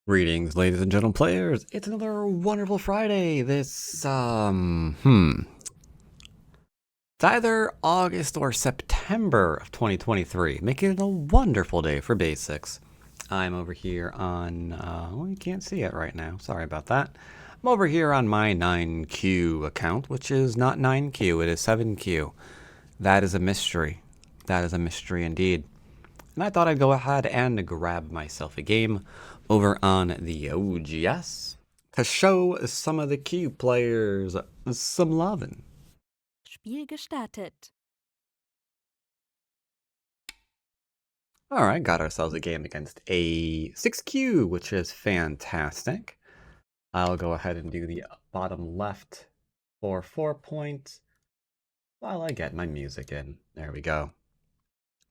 Greetings, ladies and gentlemen players. It's another wonderful Friday. It's either August or September of 2023, making it a wonderful day for basics. I'm over here on, well, you can't see it right now. Sorry about that. I'm over here on my 9Q account, which is not 9Q, it is 7Q. That is a mystery. That is a mystery indeed. And I thought I'd go ahead and grab myself a game over on the OGS to show some of the Q players some lovin'. Spiel gestartet. Alright, got ourselves a game against a 6Q, which is fantastic. I'll go ahead and do the bottom left for 4 points while I get my music in. There we go.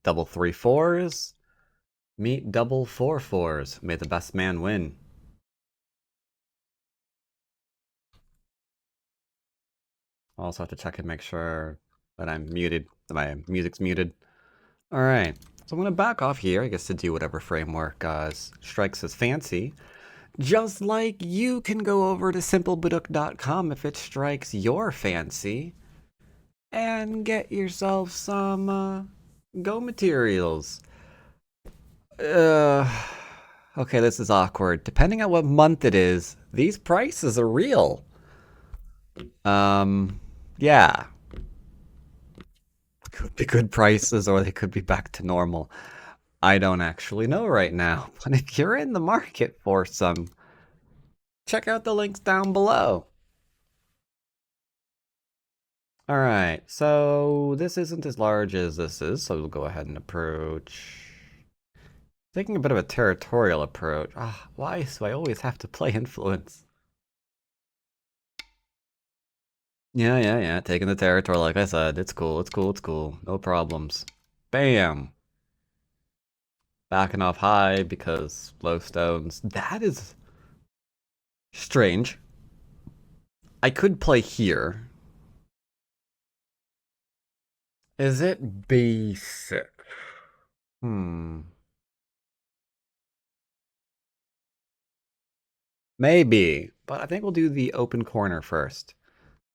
Double 3-4s. Meet double 4-4s. May the best man win. Also have to check and make sure that I'm muted, that my music's muted. Alright, so I'm going to back off here, I guess, to do whatever framework strikes as fancy. Just like you can go over to simplebaduk.com if it strikes your fancy and get yourself some Go materials. Okay, this is awkward. Depending on what month it is, these prices are real. Yeah. Could be good prices or they could be back to normal. I don't actually know right now, but if you're in the market for some, check out the links down below. Alright, so this isn't as large as this is, so we'll go ahead and approach. Taking a bit of a territorial approach. Why do I always have to play influence? Yeah, taking the territory like I said. It's cool. No problems. Bam! Backing off high because low stones. That is strange. I could play here. Is it basic? Maybe, but I think we'll do the open corner first.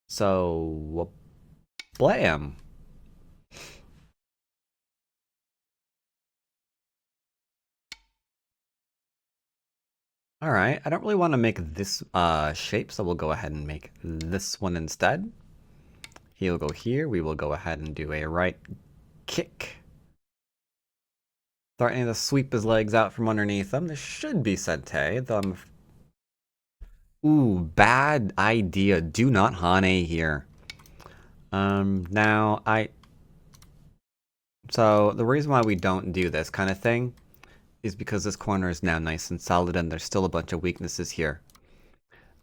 So, blam. All right, I don't really want to make this shape, so we'll go ahead and make this one instead. He'll go here. We will go ahead and do a right kick. Starting to sweep his legs out from underneath him. This should be Sente. Ooh, bad idea. Do not Hane here. Now So the reason why we don't do this kind of thing is because this corner is now nice and solid and there's still a bunch of weaknesses here.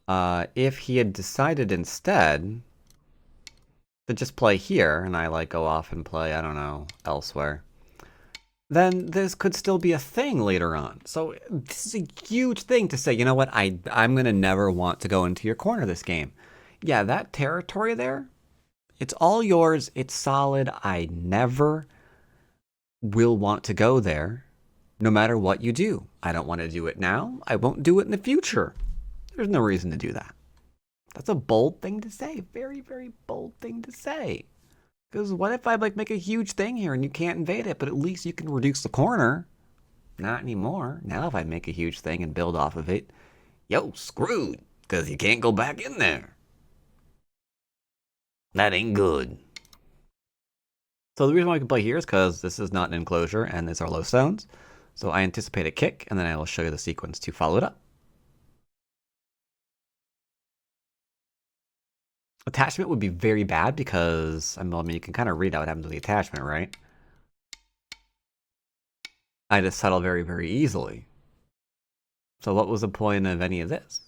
If he had decided instead to just play here, and I like go off and play, I don't know, elsewhere, then this could still be a thing later on. So this is a huge thing to say, you know what, I'm going to never want to go into your corner this game. Yeah, that territory there, it's all yours, it's solid, I never will want to go there, no matter what you do. I don't want to do it now, I won't do it in the future. There's no reason to do that. That's a bold thing to say. Very, very bold thing to say. Because what if I make a huge thing here and you can't invade it, but at least you can reduce the corner? Not anymore. Now if I make a huge thing and build off of it, yo, screwed. Because you can't go back in there. That ain't good. So the reason why I can play here is because this is not an enclosure and these are low stones. So I anticipate a kick, and then I will show you the sequence to follow it up. Attachment would be very bad because, I mean, you can kind of read out what happens with the attachment, right? I just settle very, very easily. So what was the point of any of this?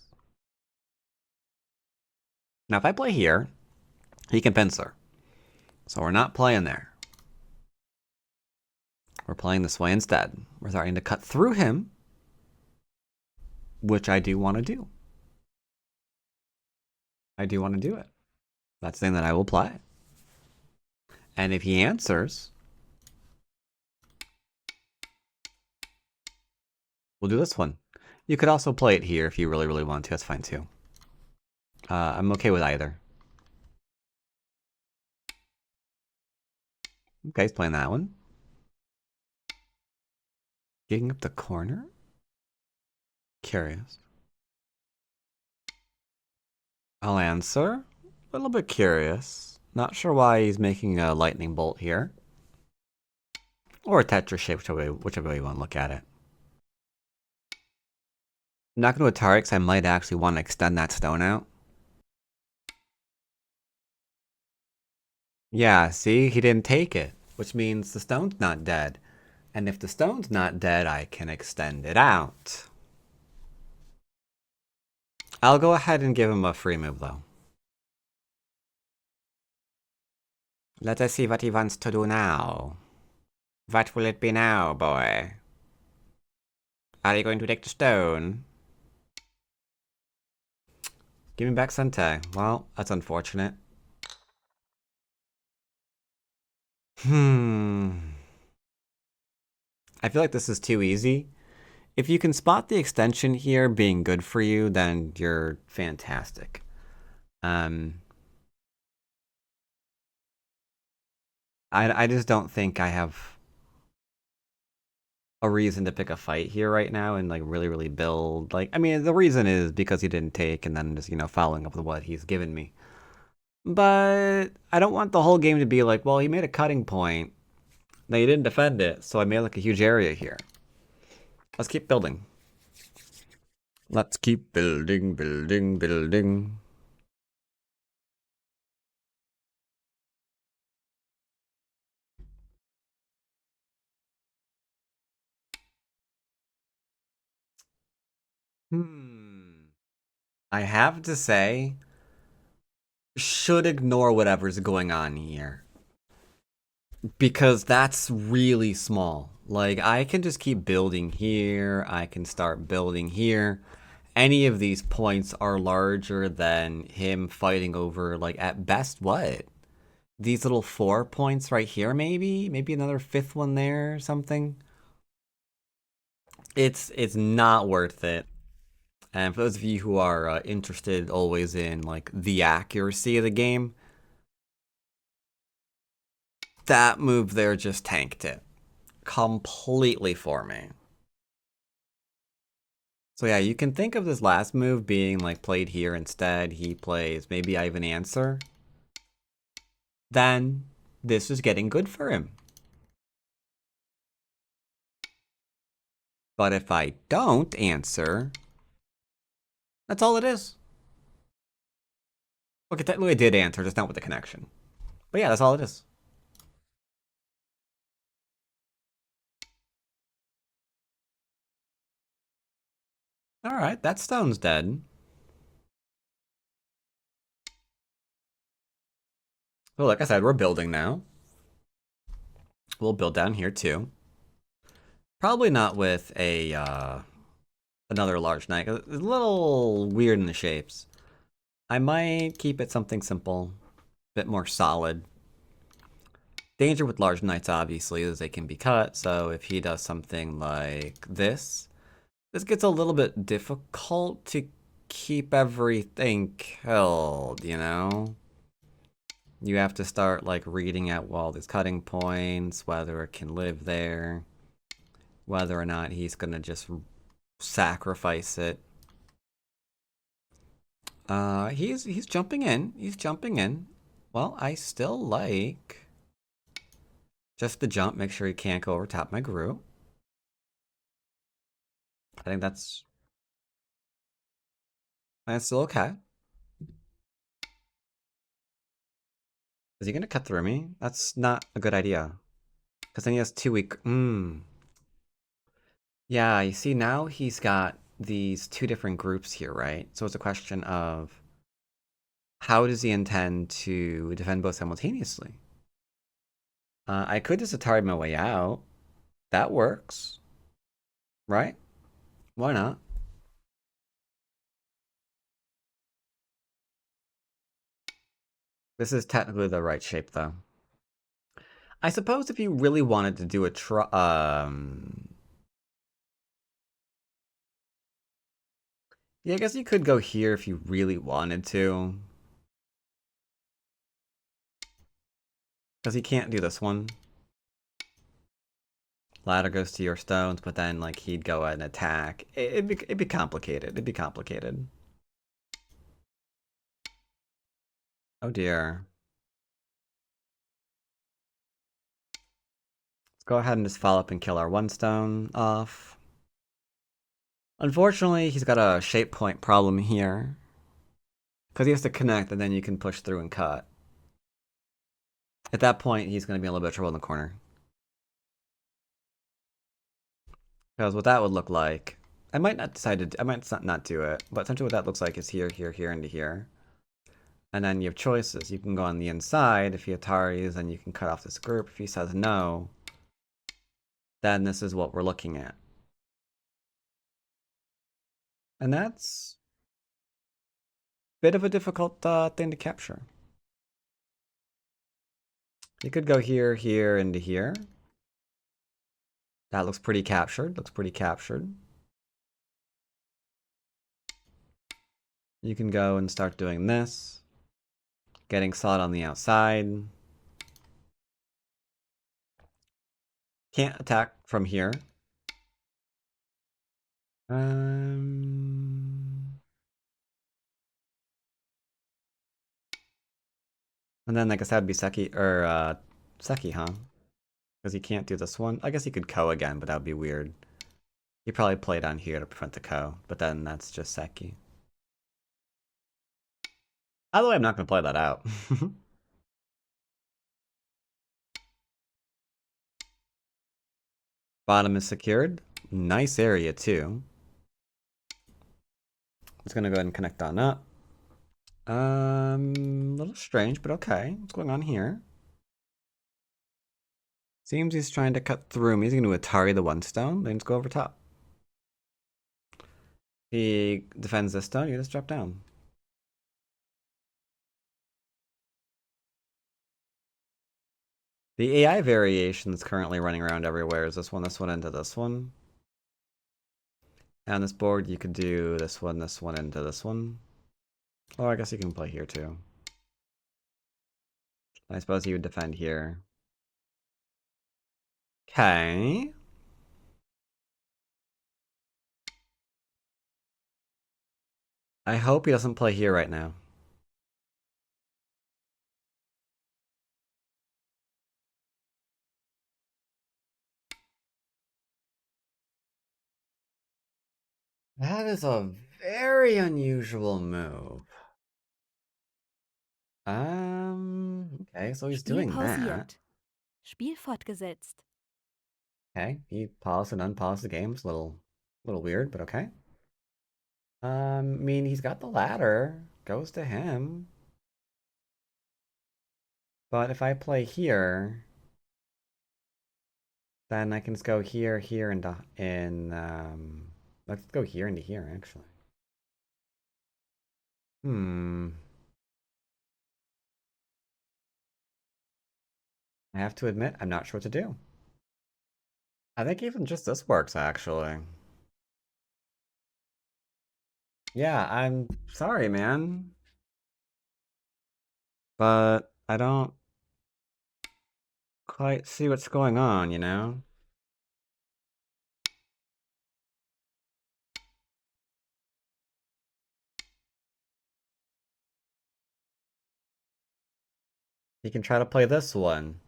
Now, if I play here, he can pincer. So we're not playing there. We're playing this way instead. We're starting to cut through him, which I do want to do. I do want to do it. That's the thing that I will play. And if he answers, we'll do this one. You could also play it here if you really, really want to. That's fine too. I'm okay with either. Okay, he's playing that one. Digging up the corner? Curious. I'll answer. A little bit curious. Not sure why he's making a lightning bolt here. Or a Tetris shape, whichever way you want to look at it. I'm not going to Atari because I might actually want to extend that stone out. Yeah, see? He didn't take it. Which means the stone's not dead. And if the stone's not dead, I can extend it out. I'll go ahead and give him a free move, though. Let us see what he wants to do now. What will it be now, boy? Are you going to take the stone? Give me back Sente. Well, that's unfortunate. I feel like this is too easy. If you can spot the extension here being good for you, then you're fantastic. I just don't think I have a reason to pick a fight here right now and like really, really build. Like, I mean, the reason is because he didn't take and then just, following up with what he's given me. But I don't want the whole game to be like, well, he made a cutting point. Now you didn't defend it, so I made like a huge area here. Let's keep building. Let's keep building, building, building. I have to say, should ignore whatever's going on here. Because that's really small. Like, I can just keep building here. I can start building here. Any of these points are larger than him fighting over, like, at best, what? These little 4 points right here, maybe? Maybe another 5th one there or something? It's not worth it. And for those of you who are interested always in, like, the accuracy of the game, that move there just tanked it completely for me. So yeah, you can think of this last move being like played here instead. He plays, maybe I have an answer. Then this is getting good for him. But if I don't answer, that's all it is. Okay, technically I did answer, just not with the connection. But yeah, that's all it is. Alright, that stone's dead. Well, like I said, we're building now. We'll build down here too. Probably not with a another large knight. It's a little weird in the shapes. I might keep it something simple, a bit more solid. Danger with large knights, obviously, is they can be cut, so if he does something like this gets a little bit difficult to keep everything held, you know? You have to start, like, reading at all these cutting points, whether it can live there, whether or not he's gonna just sacrifice it. He's jumping in. He's jumping in. Well, I still like just the jump. Make sure he can't go over top my group. I think that's still okay. Is he gonna cut through me? That's not a good idea. Because then he has 2 weak. Yeah, you see now he's got these 2 different groups here, right? So it's a question of how does he intend to defend both simultaneously? I could just Atari my way out. That works. Right? Why not? This is technically the right shape, though. I suppose if you really wanted to do a Yeah, I guess you could go here if you really wanted to. Because he can't do this one. Ladder goes to your stones, but then like he'd go and attack. It'd be complicated. It'd be complicated. Oh dear. Let's go ahead and just follow up and kill our one stone off. Unfortunately, he's got a shape point problem here. Because he has to connect and then you can push through and cut. At that point, he's going to be in a little bit of trouble in the corner. Because what that would look like, I might not do it, but essentially what that looks like is here, here, here, into here. And then you have choices. You can go on the inside. If he Ataris, then you can cut off this group. If he says no, then this is what we're looking at. And that's a bit of a difficult thing to capture. You could go here, here, into here. That looks pretty captured. Looks pretty captured. You can go and start doing this. Getting solid on the outside. Can't attack from here. And then I guess that'd be Seki, or, Seki, huh? Because he can't do this one. I guess he could Ko again, but that would be weird. He probably play down here to prevent the Ko, but then that's just Seki. By the way, I'm not going to play that out. Bottom is secured. Nice area, too. It's going to go ahead and connect on up. A little strange, but okay. What's going on here? Seems he's trying to cut through me. He's going to Atari the one stone, then just go over top. He defends this stone, you just drop down. The AI variation that's currently running around everywhere is this one, into this one. And on this board, you could do this one, into this one. Oh, I guess you can play here too. I suppose he would defend here. Okay. I hope he doesn't play here right now. That is a very unusual move. Okay, so he's Spiel doing that. pausiert. Spiel fortgesetzt. Okay, he paused and unpaused the game. It's a little weird, but okay. I mean, he's got the ladder. Goes to him. But if I play here, then I can just go here, here, and let's go here into here, actually. I have to admit, I'm not sure what to do. I think even just this works, actually. Yeah, I'm sorry, man. But I don't quite see what's going on, you know? He can try to play this one.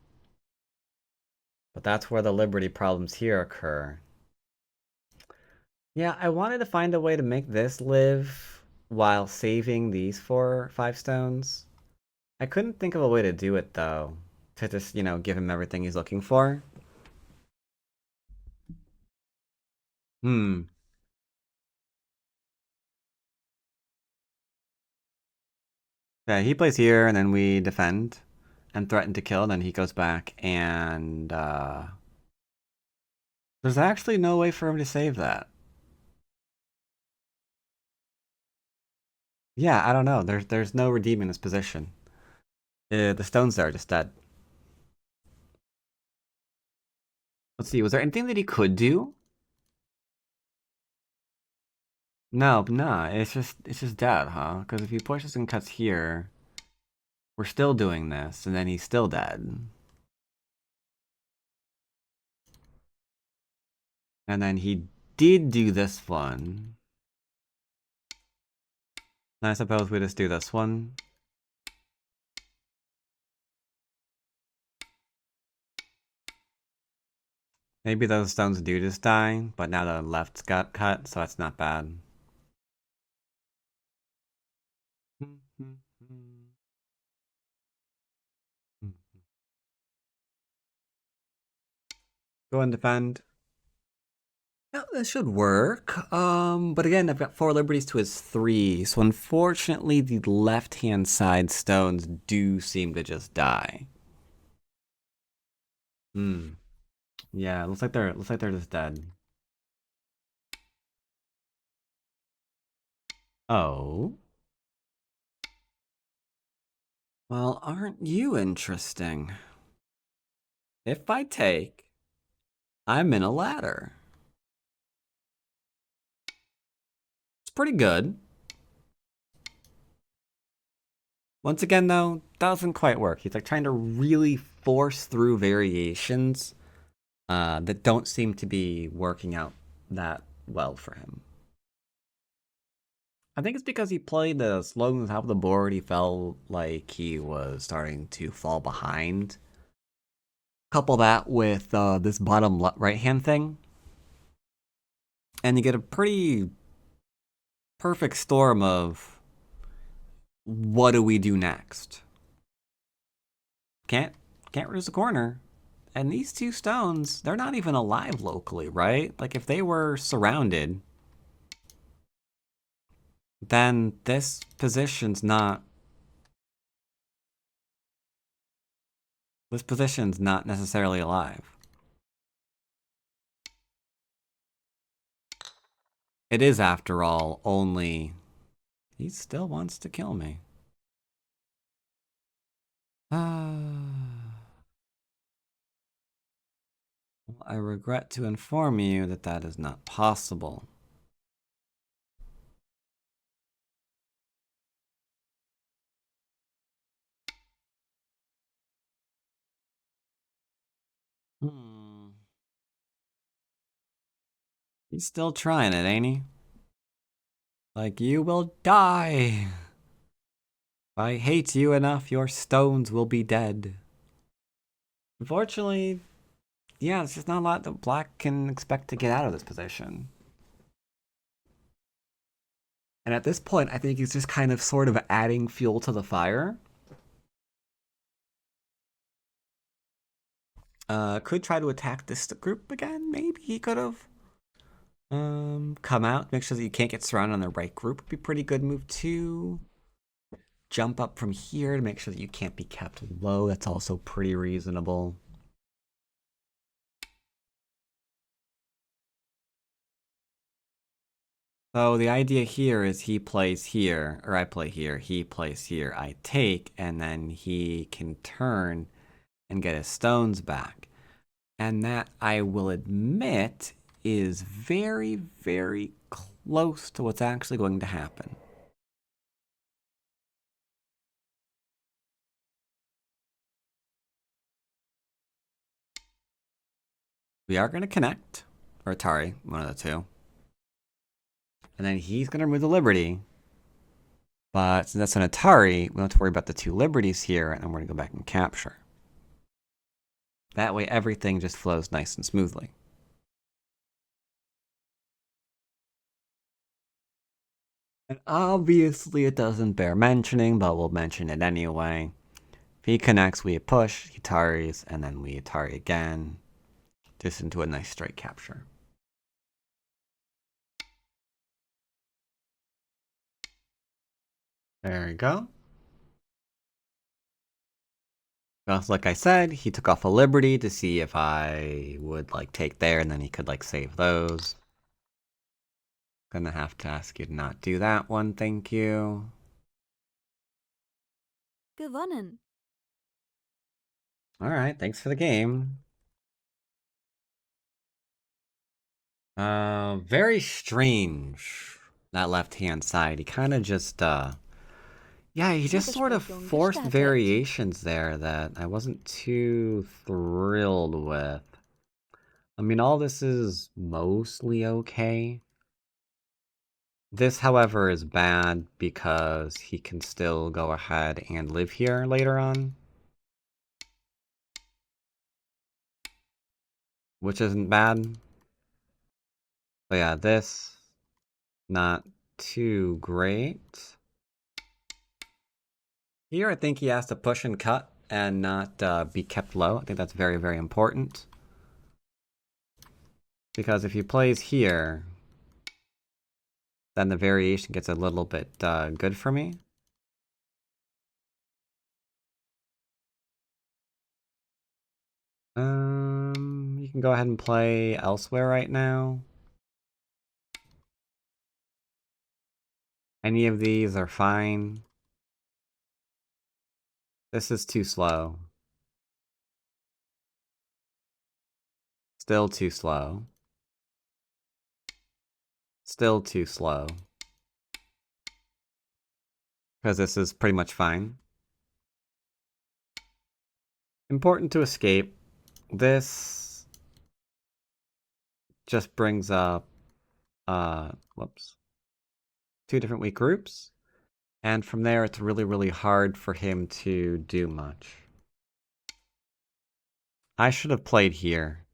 But that's where the Liberty problems here occur. Yeah, I wanted to find a way to make this live while saving these 5 stones. I couldn't think of a way to do it, though. To just, give him everything he's looking for. Hmm. Yeah, he plays here, and then we defend and threaten to kill, and then he goes back, and, there's actually no way for him to save that. Yeah, I don't know. There's no redeeming this position. The stones there are just dead. Let's see, was there anything that he could do? No, nah, it's just dead, huh? Because if he pushes and cuts here, we're still doing this, and then he's still dead. And then he did do this one. I suppose we just do this one. Maybe those stones do just die, but now the left's got cut, so that's not bad. Go and defend. No, this should work. But again, I've got 4 liberties to his 3, so unfortunately the left-hand side stones do seem to just die. Hmm. Yeah, looks like they're just dead. Oh. Well, aren't you interesting? If I take, I'm in a ladder. It's pretty good. Once again, though, doesn't quite work. He's like trying to really force through variations that don't seem to be working out that well for him. I think it's because he played the slow on the top of the board. He felt like he was starting to fall behind. Couple that with this bottom right hand thing, and you get a pretty perfect storm of what do we do next? Can't can't lose a corner. And these 2 stones, they're not even alive locally, right? Like if they were surrounded, then this position's not necessarily alive. It is, after all, only he still wants to kill me. I regret to inform you that that is not possible. Hmm. He's still trying it, ain't he? Like, you will die. If I hate you enough, your stones will be dead. Unfortunately, yeah, there's just not a lot that Black can expect to get out of this position. And at this point, I think he's just kind of sort of adding fuel to the fire. Could try to attack this group again. Maybe he could have come out, make sure that you can't get surrounded on the right group. Would be a pretty good move too. Jump up from here to make sure that you can't be kept low. That's also pretty reasonable. So the idea here is he plays here, or I play here, he plays here, I take, and then he can turn and get his stones back. And that, I will admit, is very, very close to what's actually going to happen. We are going to connect, or Atari, one of the two. And then he's going to remove the Liberty. But since that's an Atari, we don't have to worry about the 2 Liberties here, and then we're going to go back and capture. That way, everything just flows nice and smoothly. And obviously, it doesn't bear mentioning, but we'll mention it anyway. If he connects, we push, he Ataris, and then we Atari again, just into a nice straight capture. There we go. Well, like I said, he took off a Liberty to see if I would like take there, and then he could like save those. Gonna have to ask you to not do that one, thank you. Gewonnen. Alright, thanks for the game. Very strange. that left-hand side. He kind of just, yeah, he just sort of Vorbesprechung forced gestartet. variations there that I wasn't too thrilled with. I mean, all this is mostly okay. This, however, is bad because he can still go ahead and live here later on, which isn't bad. But yeah, this, not too great. Here, I think he has to push and cut and not be kept low. I think that's very, very important. Because if he plays here, then the variation gets a little bit good for me. You can go ahead and play elsewhere right now. Any of these are fine. This is too slow. Still too slow. Still too slow. Because this is pretty much fine. Important to escape. This just brings up, whoops, two different weak groups. And from there, it's really, really hard for him to do much. I should have played here.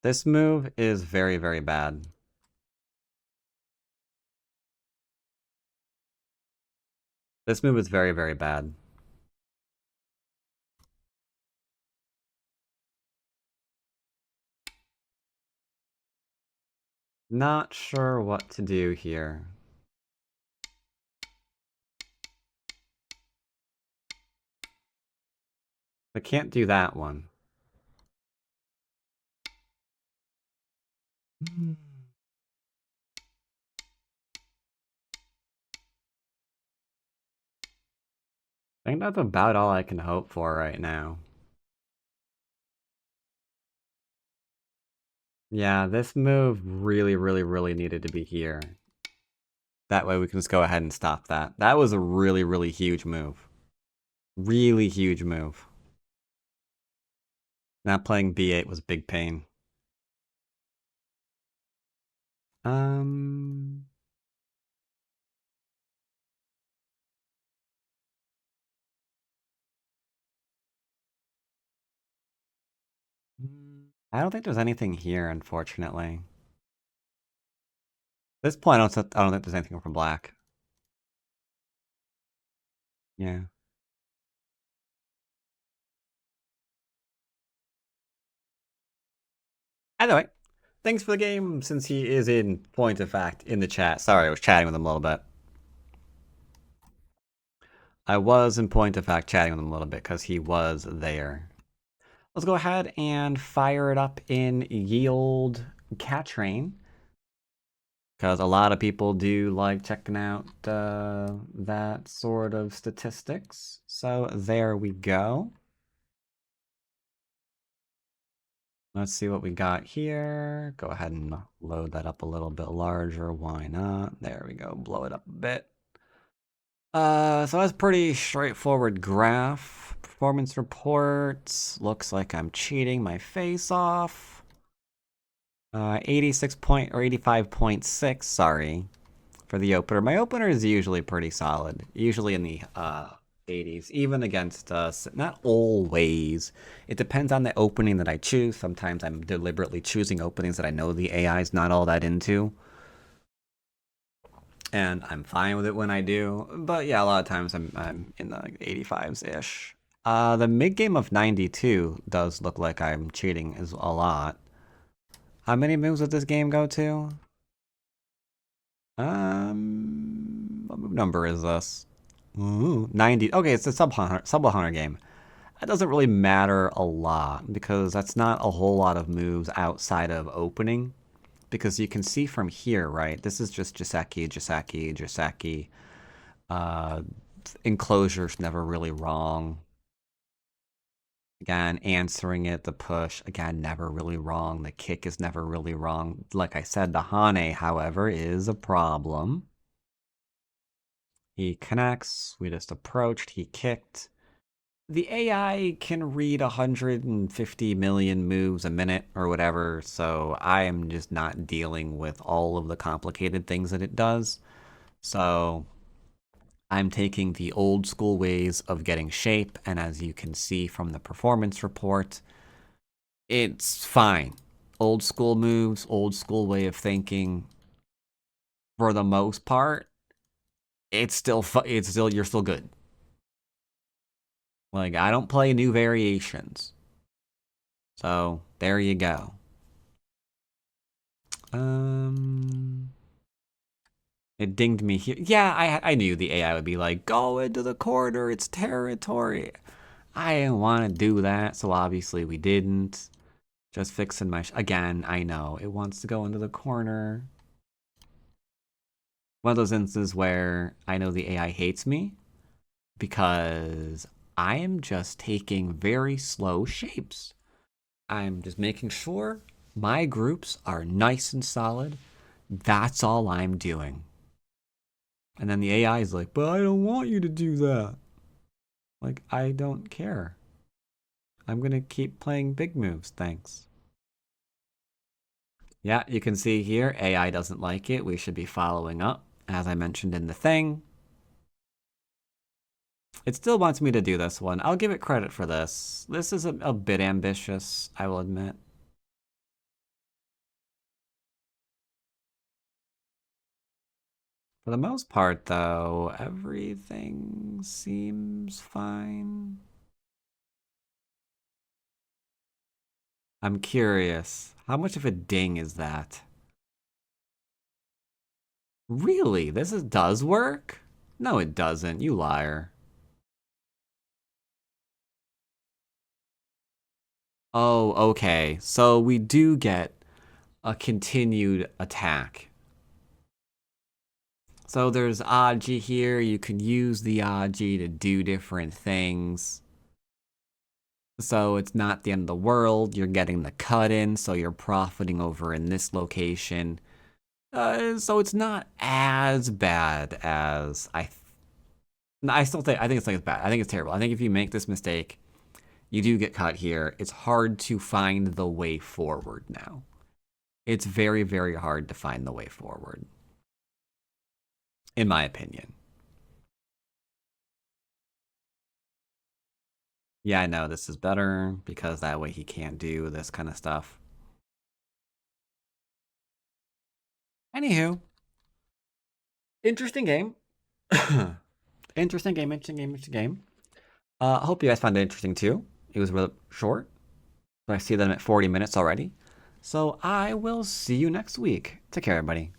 This move is very, very bad. This move is very, very bad. Not sure what to do here. I can't do that one. I think that's about all I can hope for right now. Yeah, this move really, really, really needed to be here. That way we can just go ahead and stop that. That was a really, really huge move. Really huge move. Not playing b8 was big pain. Um... I don't think there's anything here, unfortunately. At this point, I don't think there's anything for black. Yeah. Anyway, thanks for the game, since he is in point of fact in the chat. Sorry, I was chatting with him a little bit. I was in point of fact chatting with him a little bit because he was there. Let's go ahead and fire it up in Yield Cat Train. Because a lot of people do like checking out that sort of statistics. So there we go. Let's see what we got here. Go ahead and load that up a little bit larger. Why not? There we go. Blow it up a bit. So that's pretty straightforward graph. Performance reports. Looks like I'm cheating my face off. 86 point or 85.6, sorry, for the opener. My opener is usually pretty solid. Usually in the 80s, even against not always. It depends on the opening that I choose. Sometimes I'm deliberately choosing openings that I know the AI is not all that into. And I'm fine with it when I do. But yeah, a lot of times I'm in the 85s-ish. The mid-game of 92 does look like I'm cheating is a lot. How many moves does this game go to? What move number is this? Ooh, 90. Okay, it's a sub-hunter game. That doesn't really matter a lot because that's not a whole lot of moves outside of opening. Because you can see from here, right? This is just Jisaki. Enclosure's never really wrong. Again, answering it, the push, again, never really wrong. The kick is never really wrong. Like I said, the Hane, however, is a problem. He connects. We just approached. He kicked. The AI can read 150 million moves a minute or whatever, so I am just not dealing with all of the complicated things that it does. So I'm taking the old school ways of getting shape, and as you can see from the performance report, it's fine. Old school moves, old school way of thinking. For the most part, you're still good. Like, I don't play new variations. So, there you go. It dinged me here. Yeah, I knew the AI would be like, go into the corner, it's territory. I didn't want to do that, so obviously we didn't. Just fixing my... Again, I know. It wants to go into the corner. One of those instances where I know the AI hates me because I am just taking very slow shapes. I'm just making sure my groups are nice and solid. That's all I'm doing. And then the AI is like, but I don't want you to do that. Like, I don't care. I'm going to keep playing big moves, thanks. Yeah, you can see here, AI doesn't like it. We should be following up, as I mentioned in the thing. It still wants me to do this one. I'll give it credit for this. This is a bit ambitious, I will admit. For the most part, though, everything seems fine. I'm curious. How much of a ding is that? Really? Does work? No, it doesn't. You liar. Oh, okay. So we do get a continued attack. So there's Aji here. You can use the Aji to do different things. So it's not the end of the world. You're getting the cut in, so you're profiting over in this location. So it's not as bad as I still think it's bad. I think it's terrible. I think if you make this mistake, you do get cut here. It's hard to find the way forward now. It's very, very hard to find the way forward, in my opinion. Yeah, I know this is better because that way he can't do this kind of stuff. Anywho, interesting game. Interesting game, interesting game, interesting game. I hope you guys found it interesting too. It was real short, but I see that I'm at 40 minutes already. So I will see you next week. Take care, everybody.